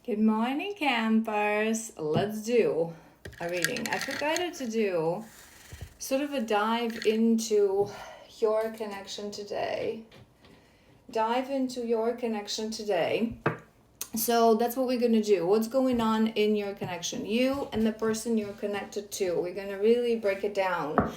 Good morning, campers. Let's do a reading. I forgot to do sort of a dive into your connection today. Dive into your connection today. So that's what we're going to do. What's going on in your connection? You and the person you're connected to. We're going to really break it down.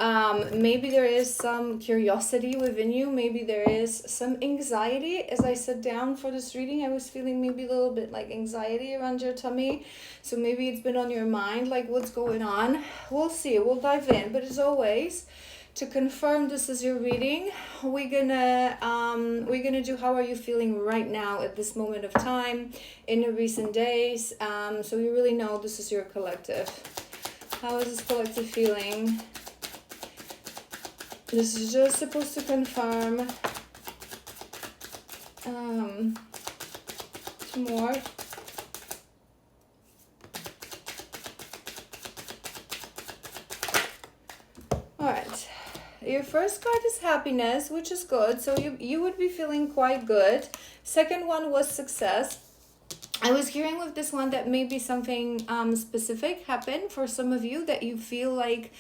Maybe there is some curiosity within you. Maybe there is some anxiety. As I sat down for this reading, I was feeling maybe a little bit like anxiety around your tummy. So maybe it's been on your mind, like what's going on. We'll see. We'll dive in. But as always, to confirm this is your reading, we're gonna do how are you feeling right now at this moment of time in the recent days. So you really know this is your collective. How is this collective feeling? This is just supposed to confirm some more. All right. Your first card is happiness, which is good. So you would be feeling quite good. Second one was success. I was hearing with this one that maybe something specific happened for some of you, that you feel like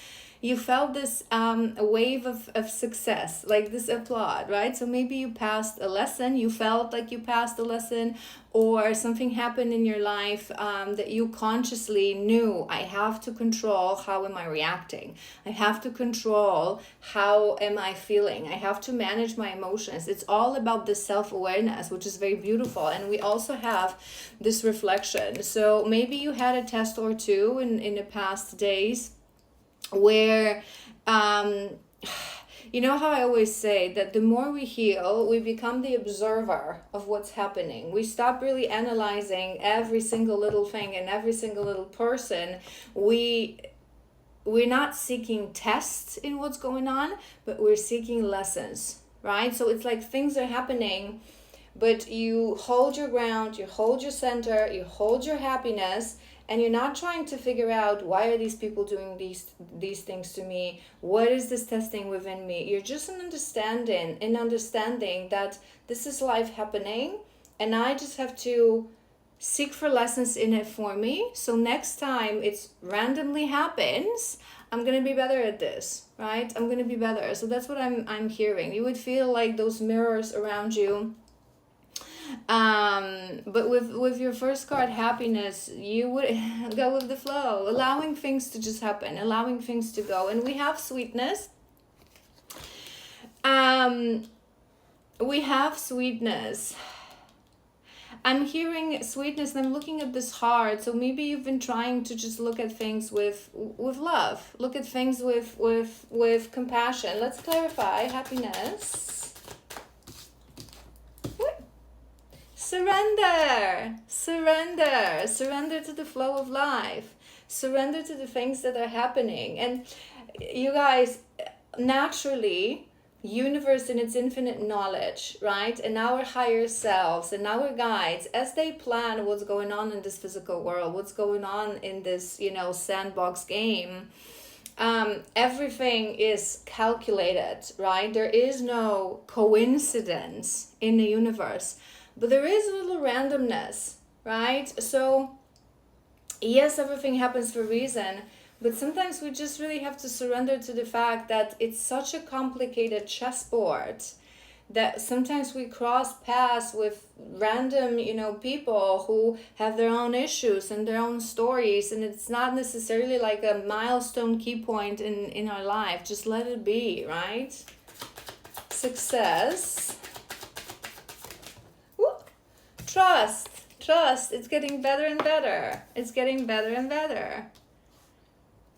you felt this wave of success, like this applaud, right? So maybe you passed a lesson, you felt like you passed a lesson, or something happened in your life that you consciously knew, I have to control how am I reacting. I have to control how am I feeling. I have to manage my emotions. It's all about this self-awareness, which is very beautiful. And we also have this reflection. So maybe you had a test or two in the past days where you know how I always say that the more we heal, we become the observer of what's happening. We stop really analyzing every single little thing and every single little person. We're not seeking tests in what's going on, but we're seeking lessons, right? So it's like things are happening, but you hold your ground, you hold your center, you hold your happiness, and you're not trying to figure out why are these people doing these things to me? What is this testing within me? You're just understanding that this is life happening, and I just have to seek for lessons in it for me. So next time it's randomly happens, I'm gonna be better at this, right? I'm gonna be better. So that's what I'm hearing. You would feel like those mirrors around you. But with your first card, happiness, you would go with the flow, allowing things to just happen, allowing things to go. And we have sweetness. We have sweetness. I'm hearing sweetness, and I'm looking at this heart. So maybe you've been trying to just look at things with love, look at things with compassion. Let's clarify happiness. Surrender to the flow of life, surrender to the things that are happening. And you guys, naturally, universe in its infinite knowledge, right, and our higher selves and our guides, as they plan what's going on in this physical world, what's going on in this sandbox game, everything is calculated, right? There is no coincidence in the universe. But there is a little randomness, right? So, yes, everything happens for a reason, but sometimes we just really have to surrender to the fact that it's such a complicated chessboard that sometimes we cross paths with random, people who have their own issues and their own stories, and it's not necessarily like a milestone key point in our life. Just let it be, right? Success. Trust, it's getting better and better. It's getting better and better.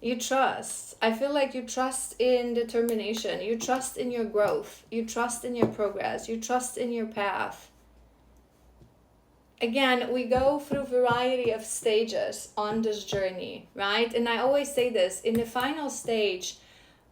You trust. I feel like you trust in determination. You trust in your growth. You trust in your progress. You trust in your path. Again, we go through a variety of stages on this journey, right? And I always say this, in the final stage,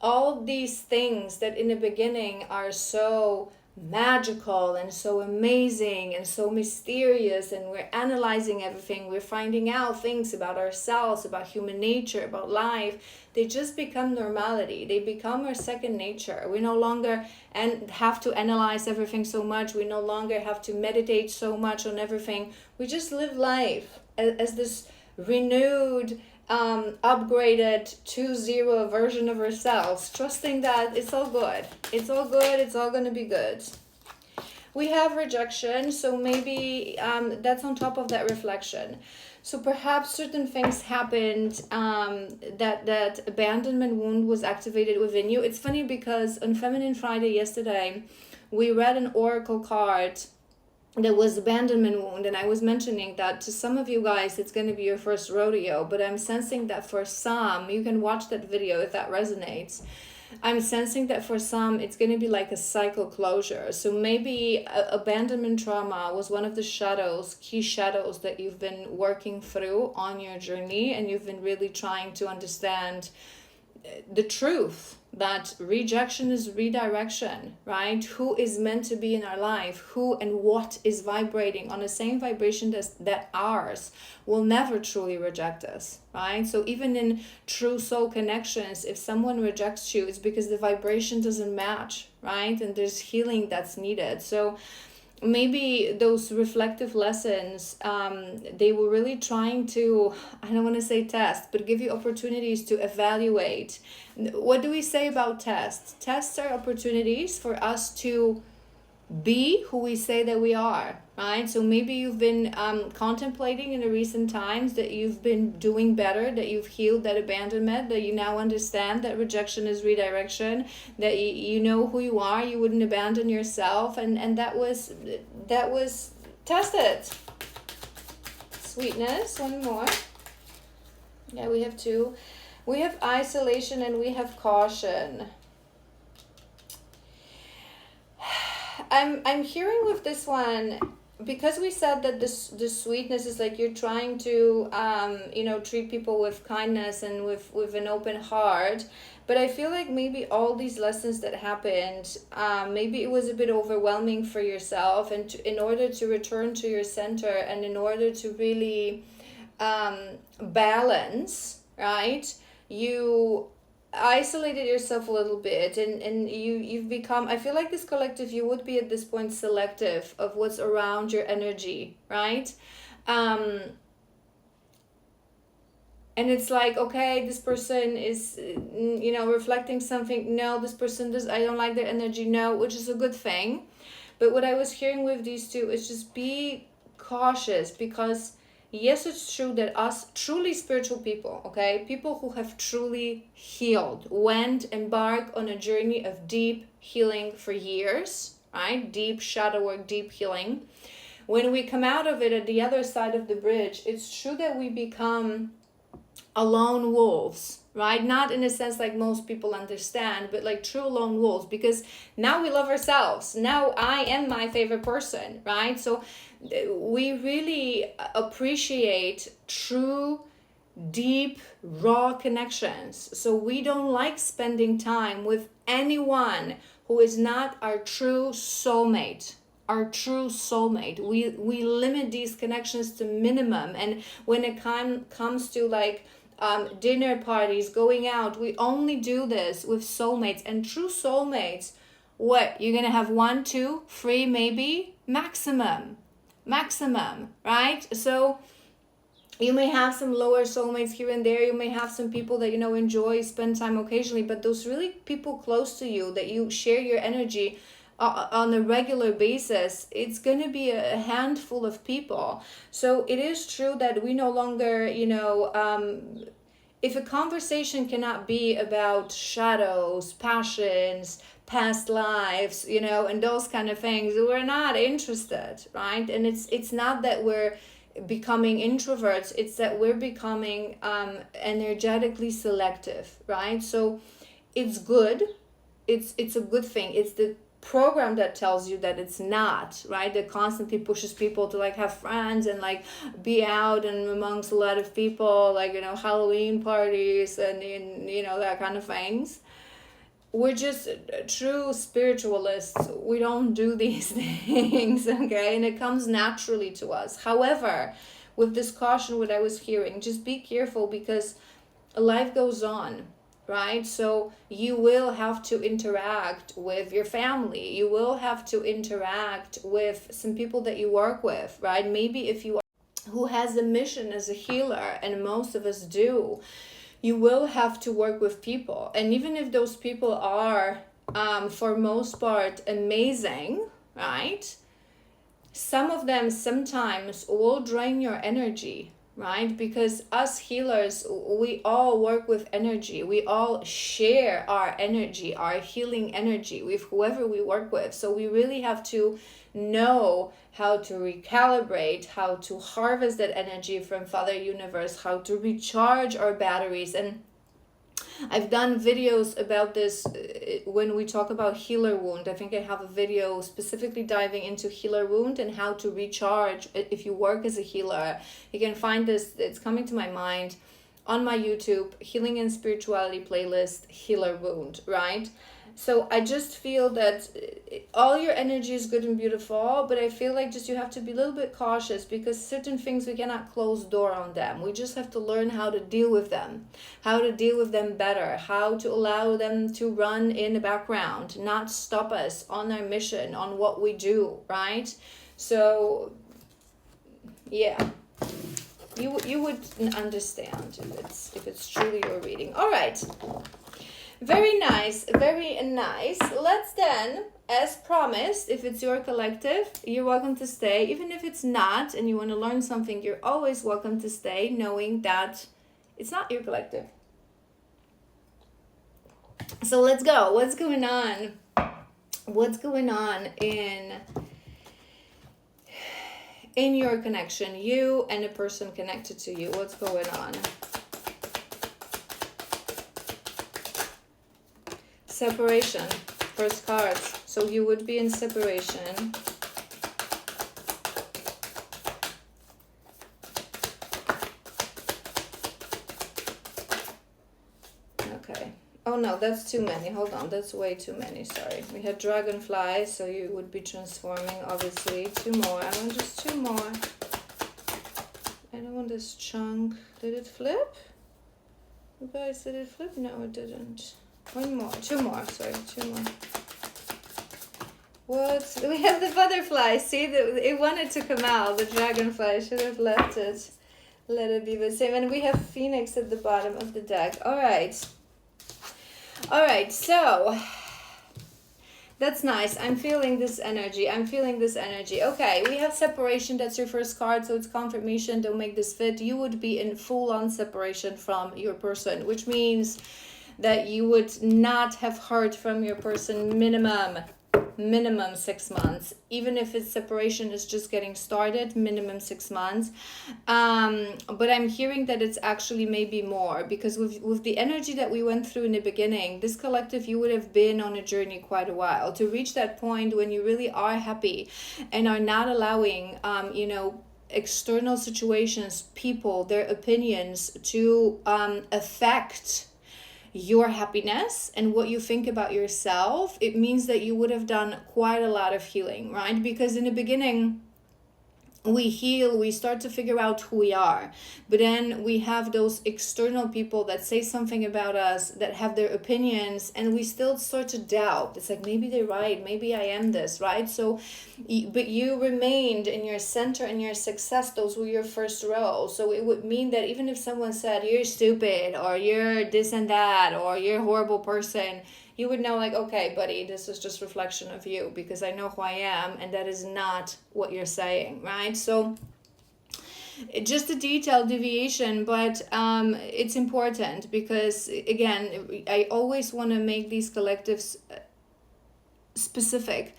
all these things that in the beginning are so magical and so amazing and so mysterious, and we're analyzing everything, we're finding out things about ourselves, about human nature, about life, they just become normality. They become our second nature. We no longer have to analyze everything so much. We no longer have to meditate so much on everything. We just live life as this renewed, upgraded 2.0 version of ourselves, trusting that it's all good. It's all good. It's all going to be good. We have rejection, so maybe that's on top of that reflection. So perhaps certain things happened, that abandonment wound was activated within you. It's funny because on Feminine Friday yesterday, we read an oracle card that was abandonment wound, and I was mentioning that to some of you guys it's going to be your first rodeo, but I'm sensing that for some, you can watch that video if that resonates. I'm sensing that for some it's going to be like a cycle closure. So maybe abandonment trauma was one of the key shadows that you've been working through on your journey, and you've been really trying to understand the truth that rejection is redirection, right? Who is meant to be in our life, who and what is vibrating on the same vibration that ours will never truly reject us, right? So even in true soul connections, if someone rejects you, it's because the vibration doesn't match, right? And there's healing that's needed. So maybe those reflective lessons, they were really trying to, I don't want to say test, but give you opportunities to evaluate. What do we say about tests? Tests are opportunities for us to be who we say that we are, right? So maybe you've been contemplating in the recent times that you've been doing better, that you've healed that abandonment, that you now understand that rejection is redirection, that you know who you are, you wouldn't abandon yourself, and that was tested. Sweetness, one more. Yeah, we have two. We have isolation and we have caution. I'm hearing with this one, because we said that this sweetness is like you're trying to treat people with kindness and with an open heart, but I feel like maybe all these lessons that happened, maybe it was a bit overwhelming for yourself, and in order to return to your center and in order to really balance, right, you isolated yourself a little bit, and you've become, I feel like this collective, you would be at this point selective of what's around your energy, right? And it's like, okay, this person is reflecting something, no, this person does, I don't like their energy, no, which is a good thing. But what I was hearing with these two is just be cautious, because yes, it's true that us truly spiritual people, okay, people who have truly healed, embark on a journey of deep healing for years, right? Deep shadow work, deep healing. When we come out of it at the other side of the bridge, it's true that we become lone wolves, right? Not in a sense like most people understand, but like true lone wolves, because now we love ourselves. Now I am my favorite person, right? So we really appreciate true, deep, raw connections. So we don't like spending time with anyone who is not our true soulmate. We limit these connections to minimum. And when it comes to like dinner parties, going out, we only do this with soulmates. And true soulmates, what, you're gonna have 1, 2, 3 maybe maximum, right? So you may have some lower soulmates here and there, you may have some people that enjoy, spend time occasionally, but those really people close to you that you share your energy on a regular basis, it's going to be a handful of people. So it is true that we no longer, if a conversation cannot be about shadows, passions, past lives, and those kind of things, we're not interested, right? And it's not that we're becoming introverts, it's that we're becoming energetically selective, right? So it's good, it's a good thing. It's the program that tells you that it's not, right? That constantly pushes people to like have friends and like be out and amongst a lot of people, like Halloween parties and that kind of things. we're just true spiritualists. We don't do these things, okay? And it comes naturally to us. However, with this caution, what I was hearing, just be careful, because life goes on, right? So you will have to interact with your family. You will have to interact with some people that you work with, right? Maybe if you are who has a mission as a healer, and most of us do, you will have to work with people. And even if those people are, for most part, amazing, right? Some of them sometimes will drain your energy, right? Because us healers, we all work with energy. We all share our energy, our healing energy with whoever we work with. So we really have to know how to recalibrate, how to harvest that energy from Father Universe, how to recharge our batteries. And I've done videos about this when we talk about healer wound. I think I have a video specifically diving into healer wound and how to recharge if you work as a healer. You can find this, it's coming to my mind, on my YouTube, Healing and Spirituality playlist, Healer Wound, right? So I just feel that all your energy is good and beautiful, but I feel like just you have to be a little bit cautious, because certain things we cannot close door on them. We just have to learn how to deal with them, how to deal with them better, how to allow them to run in the background, not stop us on our mission, on what we do, right? So yeah, you would understand if it's truly your reading. All right. Very nice, very nice. Let's then, as promised, if it's your collective, you're welcome to stay. Even if it's not and you want to learn something, you're always welcome to stay, knowing that it's not your collective. So let's go. What's going on? What's going on in your connection? You and a person connected to you. What's going on? Separation, first card. So you would be in separation. Okay. Oh no, that's too many. Hold on, that's way too many. Sorry. We had dragonfly, so you would be transforming, obviously. Two more. I want just two more. I don't want this chunk. Did it flip? You guys, did it flip? No, it didn't. One more, two more, sorry, two more. What? We have the butterfly. See, it wanted to come out, the dragonfly. I should have left it. Let it be the same. And we have Phoenix at the bottom of the deck. All right. All right, so that's nice. I'm feeling this energy. I'm feeling this energy. Okay, we have separation. That's your first card, so it's confirmation. Don't make this fit. You would be in full-on separation from your person, which means that you would not have heard from your person minimum 6 months. Even if its separation is just getting started, minimum 6 months. But I'm hearing that it's actually maybe more, because with the energy that we went through in the beginning, this collective, you would have been on a journey quite a while to reach that point when you really are happy and are not allowing, external situations, people, their opinions to affect your happiness and what you think about yourself. It means that you would have done quite a lot of healing, right? Because in the beginning, we heal, we start to figure out who we are, but then we have those external people that say something about us, that have their opinions, and we still start to doubt. It's like, maybe they're right, maybe I am this, right? So but you remained in your center and your success. Those were your first row. So it would mean that even if someone said you're stupid, or you're this and that, or you're a horrible person, you would know, like, okay, buddy, this is just reflection of you, because I know who I am, and that is not what you're saying, right? So just a detailed deviation, but it's important, because, again, I always want to make these collectives specific.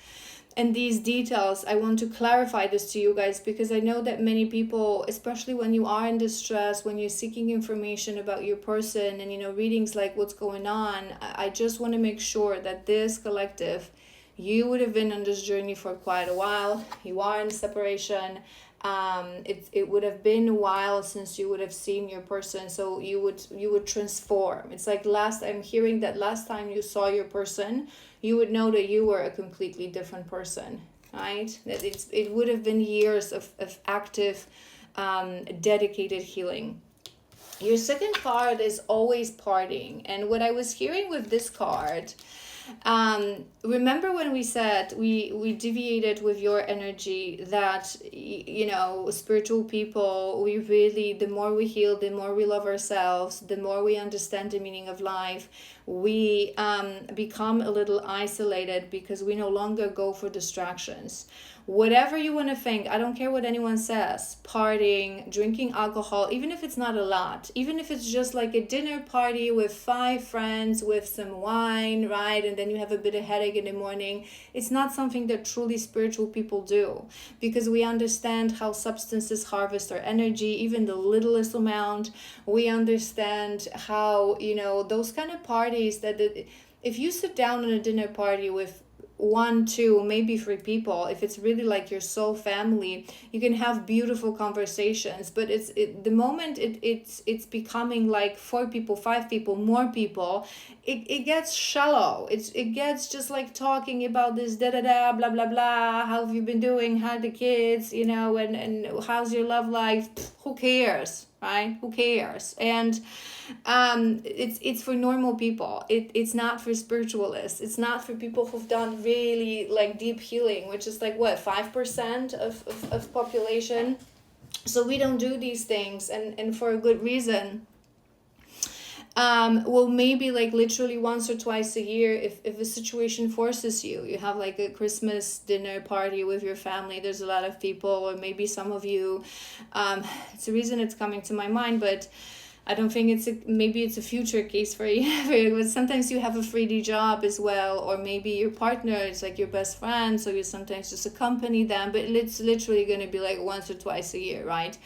And these details, I want to clarify this to you guys, because I know that many people, especially when you are in distress, when you're seeking information about your person and, readings like what's going on, I just want to make sure that this collective, you would have been on this journey for quite a while. You are in separation. it would have been a while since you would have seen your person, so you would transform. It's like I'm hearing that last time you saw your person, you would know that you were a completely different person, right? That it would have been years of active, dedicated healing. Your second card is always partying. And what I was hearing with this card, remember when we said we deviated with your energy that, spiritual people, we really, the more we heal, the more we love ourselves, the more we understand the meaning of life, we become a little isolated because we no longer go for distractions. Whatever you want to think, I don't care what anyone says, partying, drinking alcohol, even if it's not a lot, even if it's just like a dinner party with 5 friends with some wine, right? And then you have a bit of headache in the morning. It's not something that truly spiritual people do, because we understand how substances harvest our energy, even the littlest amount. We understand how, those kind of parties if you sit down in a dinner party with 1, 2, maybe 3 people, if it's really like your soul family, you can have beautiful conversations. But the moment it's becoming like 4 people, 5 people, more people, it gets shallow. It gets just like talking about this da da da blah blah blah. How have you been doing? How are the kids? And how's your love life? Who cares? Right? Who cares? And it's for normal people. It's not for spiritualists. It's not for people who've done really like deep healing, which is like what, 5% of population. So we don't do these things, and for a good reason. Well, maybe like literally once or twice a year, if a situation forces you have like a Christmas dinner party with your family, there's a lot of people, or maybe some of you, it's a reason it's coming to my mind, but I don't think maybe it's a future case for you. But sometimes you have a 3D job as well, or maybe your partner is like your best friend, so you sometimes just accompany them, but it's literally going to be like once or twice a year, right?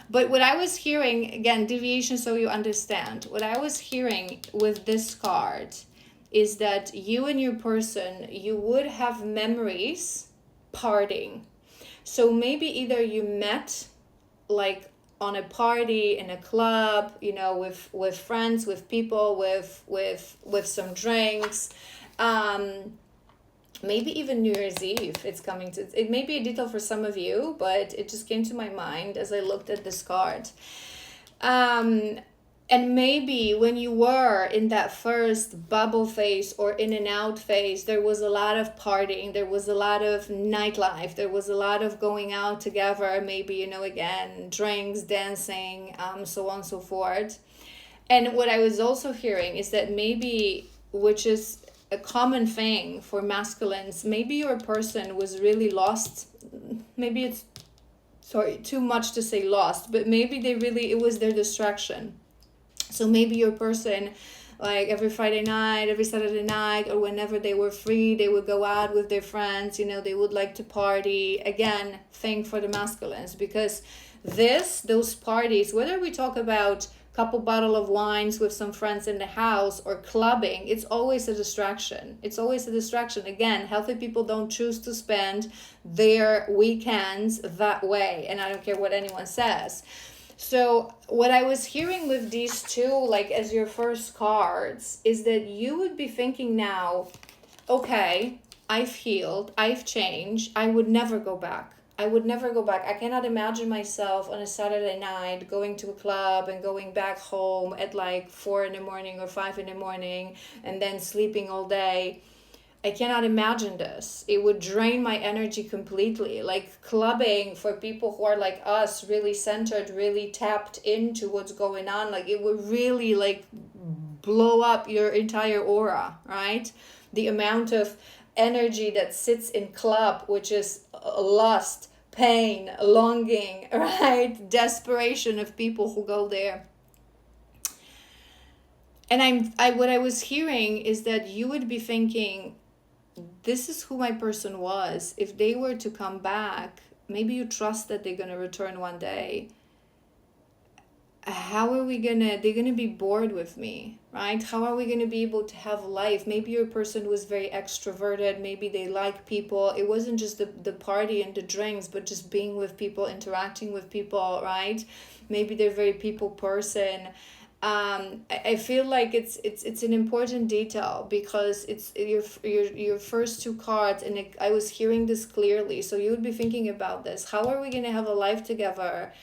But what I was hearing, again, deviation so you understand, what I was hearing with this card is that you and your person, you would have memories partying. So maybe either you met like on a party in a club, with friends, with people, with some drinks, maybe even New Year's Eve. It may be a detail for some of you, but it just came to my mind as I looked at this card. And maybe when you were in that first bubble phase or in and out phase, there was a lot of partying, there was a lot of nightlife, there was a lot of going out together, maybe, again, drinks, dancing, so on and so forth. And what I was also hearing is that maybe, which is a common thing for masculines, maybe your person was really lost. Maybe it's, too much to say lost, but maybe it was their distraction. So maybe your person, like every Friday night, every Saturday night, or whenever they were free, they would go out with their friends, they would like to party. Again, thing for the masculines, because those parties, whether we talk about couple bottle of wines with some friends in the house or clubbing, it's always a distraction. It's always a distraction. Again, healthy people don't choose to spend their weekends that way, and I don't care what anyone says. So what I was hearing with these two, like as your first cards, is that you would be thinking now, okay, I've healed, I've changed, I would never go back. I cannot imagine myself on a Saturday night going to a club and going back home at like 4 a.m. or 5 a.m. and then sleeping all day. I cannot imagine this. It would drain my energy completely. Like clubbing, for people who are like us, really centered, really tapped into what's going on, like it would really like blow up your entire aura, right? The amount of energy that sits in club, which is lust, pain, longing, right? Desperation of people who go there. And what I was hearing is that you would be thinking, this is who my person was. If they were to come back, maybe you trust that they're going to return one day. how are we gonna, they're gonna be bored with me, right? How are we gonna be able to have life? Maybe your person was very extroverted, maybe they like people. It wasn't just the party and the drinks, but just being with people, interacting with people, right? Maybe they're very people person. I feel like it's an important detail, because it's your first two cards, and I was hearing this clearly. So you would be thinking about this. How are we gonna have a life together?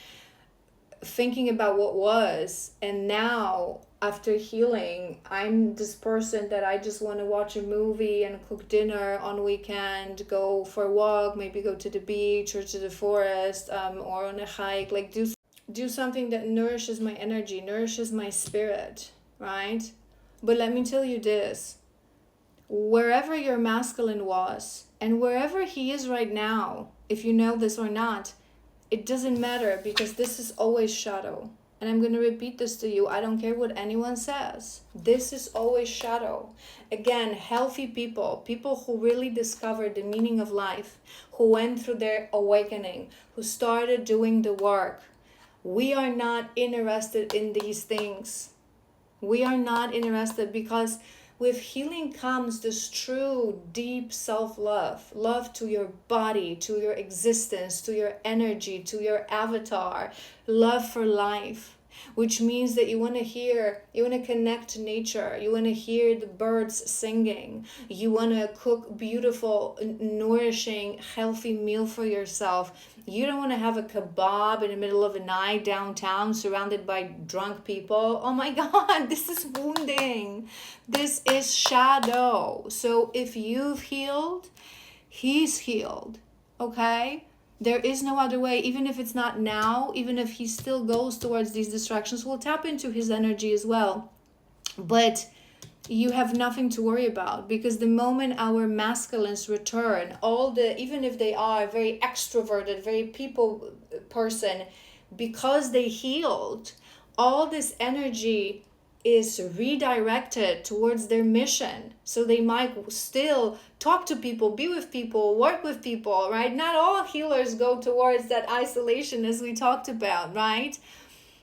Thinking about what was, and now after healing, I'm this person that I just want to watch a movie and cook dinner on weekend, go for a walk, maybe go to the beach or to the forest, or on a hike, like do something that nourishes my energy, nourishes my spirit, right? But let me tell you this, wherever your masculine was and wherever he is right now, if you know this or not, it doesn't matter, because this is always shadow. And I'm going to repeat this to you. I don't care what anyone says. This is always shadow. Again, healthy people, people who really discovered the meaning of life, who went through their awakening, who started doing the work. We are not interested in these things. We are not interested, because with healing comes this true, deep self-love. Love to your body, to your existence, to your energy, to your avatar. Love for life. Which means that you want to connect to nature. You want to hear the birds singing. You want to cook beautiful, nourishing, healthy meal for yourself. You don't want to have a kebab in the middle of the night downtown surrounded by drunk people. Oh my God, this is wounding. This is shadow. So if you've healed, he's healed. Okay? There is no other way. Even if it's not now, even if he still goes towards these distractions, we'll tap into his energy as well. But you have nothing to worry about, because the moment our masculines return, even if they are very extroverted, very people person, because they healed, all this energy is redirected towards their mission. So they might still talk to people, be with people, work with people, right? Not all healers go towards that isolation as we talked about, right?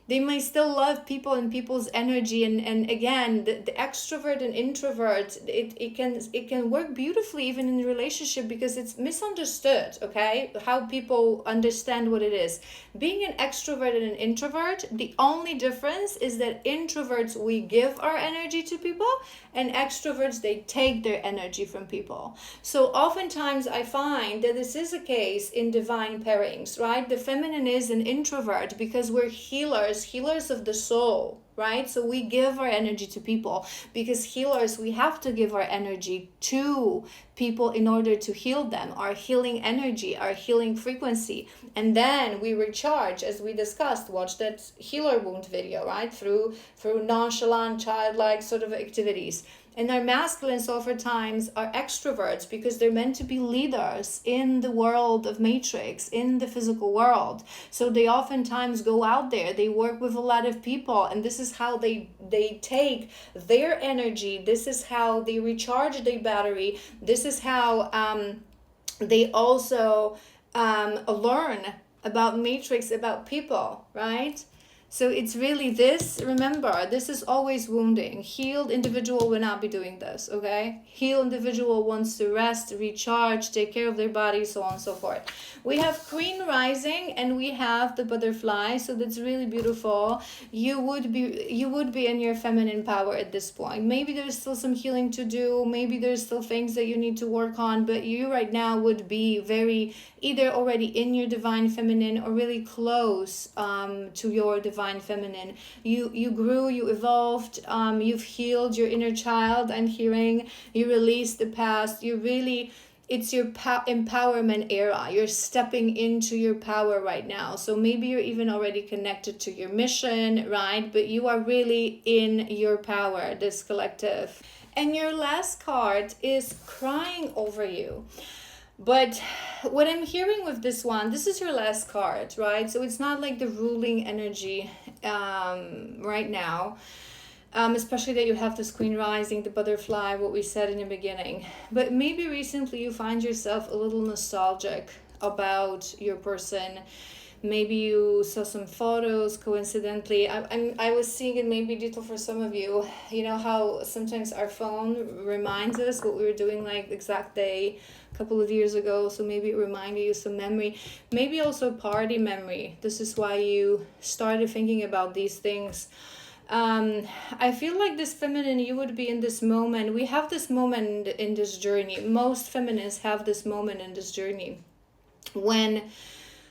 They may still love people and people's energy, and again, the extrovert and introvert, it can work beautifully even in a relationship, because it's misunderstood, okay, how people understand what it is. Being an extrovert and an introvert, the only difference is that introverts, we give our energy to people, and extroverts, they take their energy from people. So oftentimes I find that this is a case in divine pairings, right? The feminine is an introvert because we're healers of the soul, right? So we give our energy to people, because healers, we have to give our energy to people in order to heal them, our healing energy, our healing frequency. And then we recharge, as we discussed. Watch that healer wound video, right? Through nonchalant, childlike sort of activities. And our masculines oftentimes are extroverts, because they're meant to be leaders in the world of matrix, in the physical world. So they oftentimes go out there, they work with a lot of people, and this is how they take their energy. This is how they recharge their battery. This is how they also learn about matrix, about people, right? So it's really this, remember, this is always wounding. Healed individual will not be doing this, okay? Healed individual wants to rest, recharge, take care of their body, so on and so forth. We have Queen Rising and we have the Butterfly, so that's really beautiful. You would be in your feminine power at this point. Maybe there's still some healing to do, maybe there's still things that you need to work on, but you right now would be very either already in your divine feminine or really close to your divine feminine. You grew, you evolved, you've healed your inner child, I'm hearing. You released the past. It's your empowerment era. You're stepping into your power right now. So maybe you're even already connected to your mission, right? But you are really in your power, this collective. And your last card is crying over you. But what I'm hearing with this one, this is your last card, right? So it's not like the ruling energy right now. Especially that you have this Queen Rising, the Butterfly, what we said in the beginning. But maybe recently you find yourself a little nostalgic about your person. Maybe you saw some photos coincidentally. I was seeing it maybe digital for some of you. You know how sometimes our phone reminds us what we were doing like exact day a couple of years ago. So maybe it reminded you some memory. Maybe also party memory. This is why you started thinking about these things. I feel like this feminine, you would be in this moment. We have this moment in this journey. Most feminists have this moment in this journey when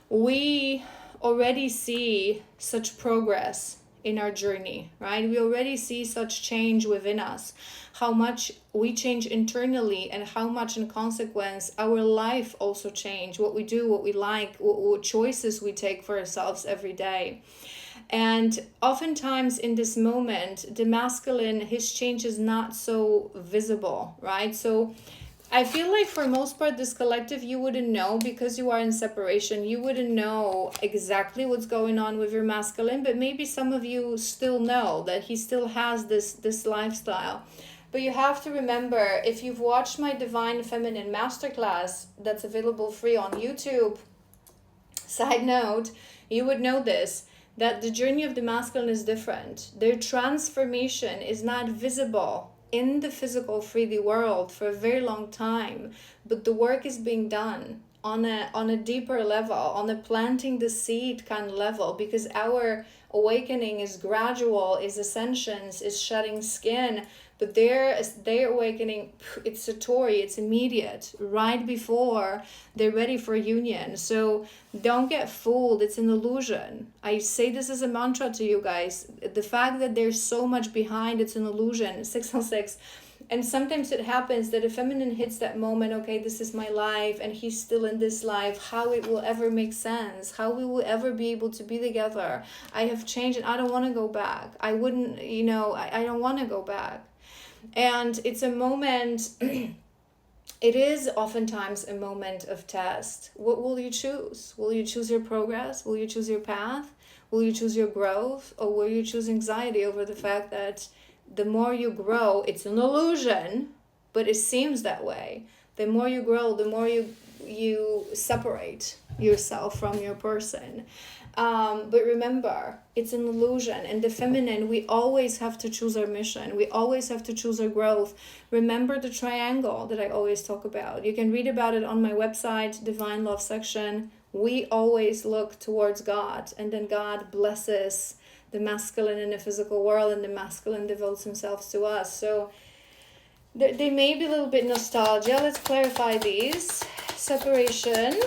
we already see such progress in our journey, right? We already see such change within us, how much we change internally and how much in consequence our life also change, what we do, what we like, what choices we take for ourselves every day. And oftentimes in this moment, the masculine, his change is not so visible, right? So I feel like for most part, this collective, you wouldn't know because you are in separation. You wouldn't know exactly what's going on with your masculine, but maybe some of you still know that he still has this lifestyle. But you have to remember, if you've watched my Divine Feminine Masterclass that's available free on YouTube, side note, you would know this, that the journey of the masculine is different. Their transformation is not visible in the physical 3D world for a very long time, but the work is being done on a deeper level, on a planting the seed kind of level, because our awakening is gradual, is ascensions, is shedding skin, but their awakening, it's satori, it's immediate, right before they're ready for union. So don't get fooled, it's an illusion. I say this as a mantra to you guys. The fact that there's so much behind, it's an illusion. 616. And sometimes it happens that a feminine hits that moment, okay, this is my life, and he's still in this life, how it will ever make sense, how we will ever be able to be together. I have changed and I don't want to go back. I wouldn't, I don't want to go back. And it's a moment, it is oftentimes a moment of test. What will you choose? Will you choose your progress? Will you choose your path? Will you choose your growth? Or will you choose anxiety over the fact that the more you grow, it's an illusion, but it seems that way. The more you grow, the more you separate yourself from your person. But remember, it's an illusion. And the feminine, we always have to choose our mission. We always have to choose our growth. Remember the triangle that I always talk about. You can read about it on my website, Divine Love section. We always look towards God, and then God blesses the masculine in the physical world, and the masculine devotes themselves to us. So they may be a little bit nostalgia. Let's clarify these. Separation.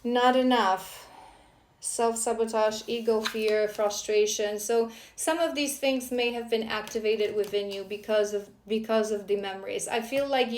Not enough. Self-sabotage, ego, fear, frustration. So some of these things may have been activated within you because of the memories. I feel like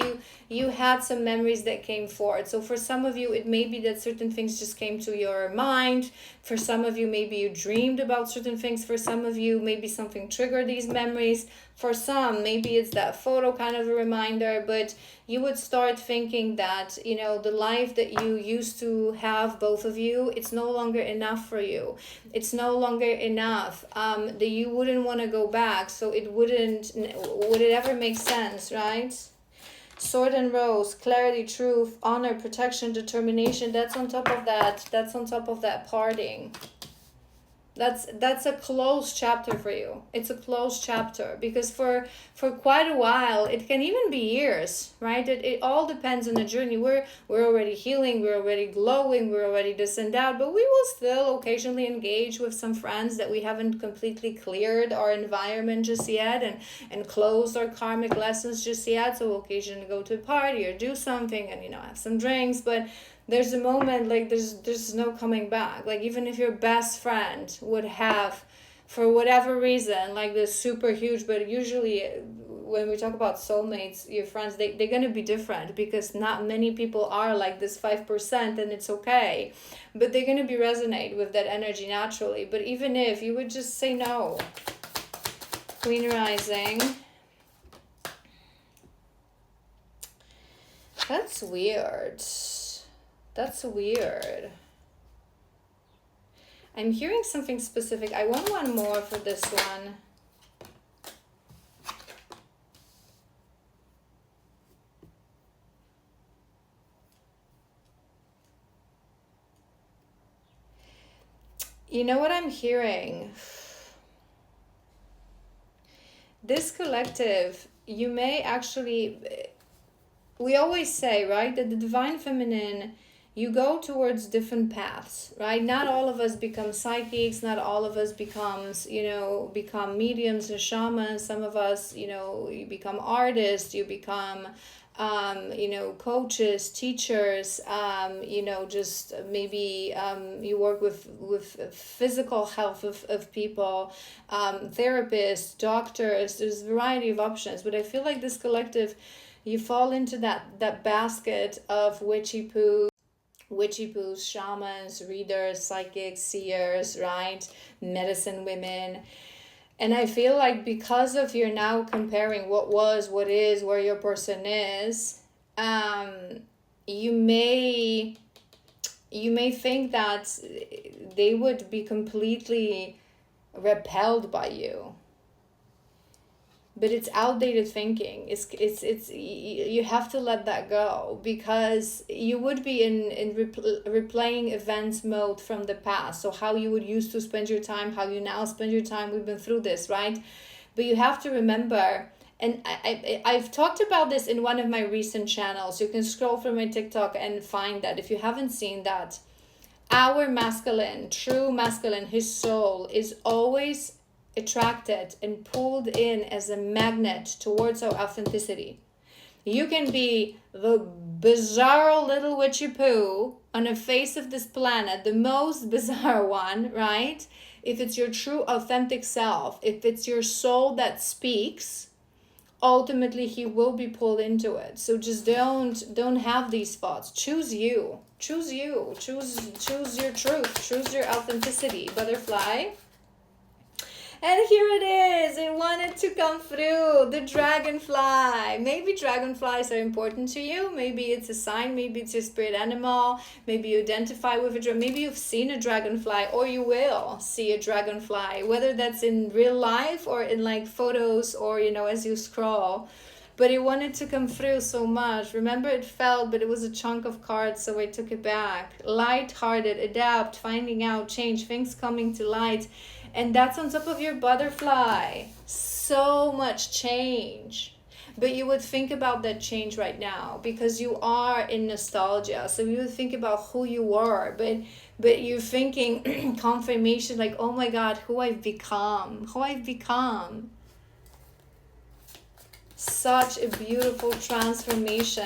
you had some memories that came forward. So for some of you, it may be that certain things just came to your mind. For some of you, maybe you dreamed about certain things. For some of you, maybe something triggered these memories. For some, maybe it's that photo kind of a reminder, but you would start thinking that, the life that you used to have, both of you, it's no longer enough for you. It's no longer enough, that you wouldn't want to go back. So would it ever make sense, right? Sword and rose, clarity, truth, honor, protection, determination. That's on top of that parting. That's a closed chapter for you. It's a closed chapter because for quite a while, it can even be years, right? It all depends on the journey. We're already healing, we're already glowing, we're already this and that, but we will still occasionally engage with some friends that we haven't completely cleared our environment just yet and closed our karmic lessons just yet. So we'll occasionally go to a party or do something and have some drinks, but there's a moment like there's no coming back. Like even if your best friend would have, for whatever reason, like this super huge, but usually when we talk about soulmates, your friends, they're going to be different because not many people are like this 5%, and it's okay. But they're going to be resonate with that energy naturally. But even if you would just say no. Queen rising. That's weird. That's weird. I'm hearing something specific. I want one more for this one. You know what I'm hearing? This collective, you may actually, we always say, right, that the divine feminine, you go towards different paths, right? Not all of us become psychics, not all of us become mediums or shamans. Some of us, you become artists, you become coaches, teachers, just maybe you work with physical health of people, therapists, doctors. There's a variety of options, but I feel like this collective, you fall into that basket of witchy poos, shamans, readers, psychics, seers, right? Medicine women. And I feel like because of you're now comparing what was, what is, where your person is, you may think that they would be completely repelled by you. But it's outdated thinking. It's you have to let that go, because you would be in replaying events mode from the past. So how you would used to spend your time, how you now spend your time. We've been through this, right? But you have to remember, and I've talked about this in one of my recent channels. You can scroll through my TikTok and find that if you haven't seen that. Our masculine, true masculine, his soul is always attracted and pulled in as a magnet towards our authenticity. You can be the bizarre little witchy poo on the face of this planet, the most bizarre one, right? If it's your true authentic self, if it's your soul that speaks, ultimately he will be pulled into it. So just don't have these thoughts. Choose you. Choose you. Choose your truth. Choose your authenticity. Butterfly. And here it is. It wanted to come through. The dragonfly. Maybe dragonflies are important to you. Maybe it's a sign. Maybe it's your spirit animal. Maybe you identify with a dragon. Maybe you've seen a dragonfly, or you will see a dragonfly, whether that's in real life or in like photos, or as you scroll. But it wanted to come through so much. Remember, it felt, but it was a chunk of cards, so I took it back. Light-hearted, adapt, finding out, change, things coming to light. And that's on top of your butterfly. So much change. But you would think about that change right now, because you are in nostalgia. So you would think about who you were, but you're thinking confirmation, like, oh my God, who I've become. Such a beautiful transformation.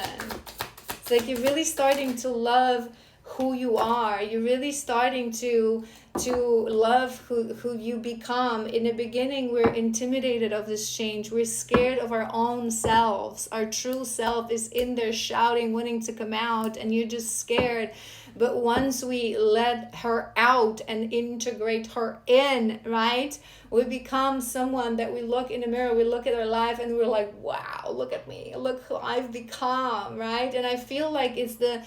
It's like you're really starting to love who you are. You're really starting to love who you become. In the beginning, we're intimidated of this change. We're scared of our own selves. Our true self is in there shouting, wanting to come out, and you're just scared. But once we let her out and integrate her in, right, we become someone that we look in the mirror, we look at our life, and we're like, wow, look at me, look who I've become, right? And I feel like it's the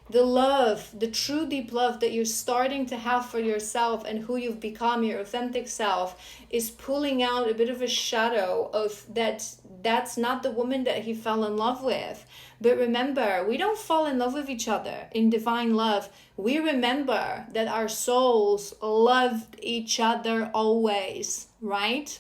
love, the true deep love that you're starting to have for yourself and who you've become, your authentic self, is pulling out a bit of a shadow of that's not the woman that he fell in love with. But remember, we don't fall in love with each other in divine love. We remember that our souls loved each other always, right?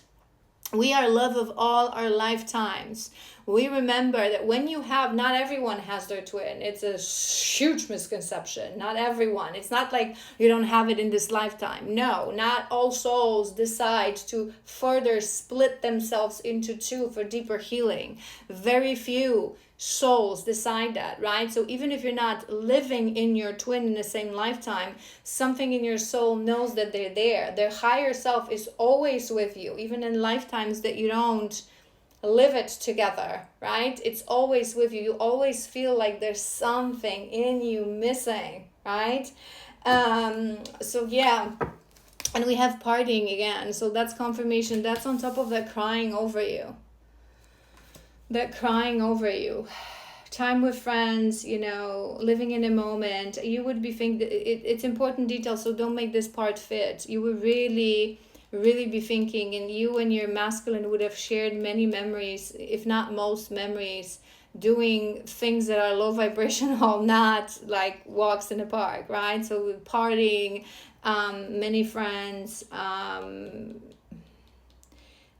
We are love of all our lifetimes. We remember that when you have, not everyone has their twin. It's a huge misconception. Not everyone. It's not like you don't have it in this lifetime. No, not all souls decide to further split themselves into two for deeper healing. Very few souls decide that, right? So even if you're not living in your twin in the same lifetime, something in your soul knows that they're there. Their higher self is always with you, even in lifetimes that you don't live it together, right? It's always with you. You always feel like there's something in you missing, right? So yeah. And we have partying again. So that's confirmation. That's on top of that crying over you. Time with friends, living in a moment. You would be thinking, it's important detail, so don't make this part fit. You would really be thinking, and you and your masculine would have shared many memories, if not most memories, doing things that are low vibrational, not like walks in the park, right? So partying, many friends,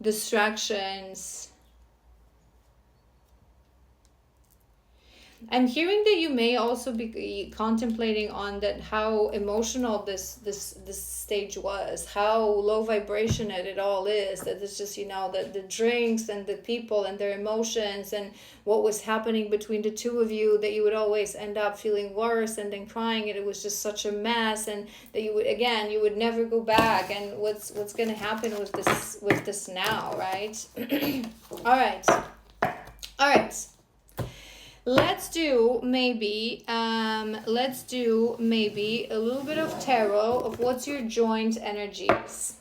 distractions. I'm hearing that you may also be contemplating on that, how emotional this stage was, how low vibration it all is. That it's just, you know, the drinks and the people and their emotions and what was happening between the two of you, that you would always end up feeling worse and then crying, and it was just such a mess, and that you would, again, you would never go back. And what's going to happen with this now, right? All right. All right. Let's do maybe a little bit of tarot of what's your joint energies.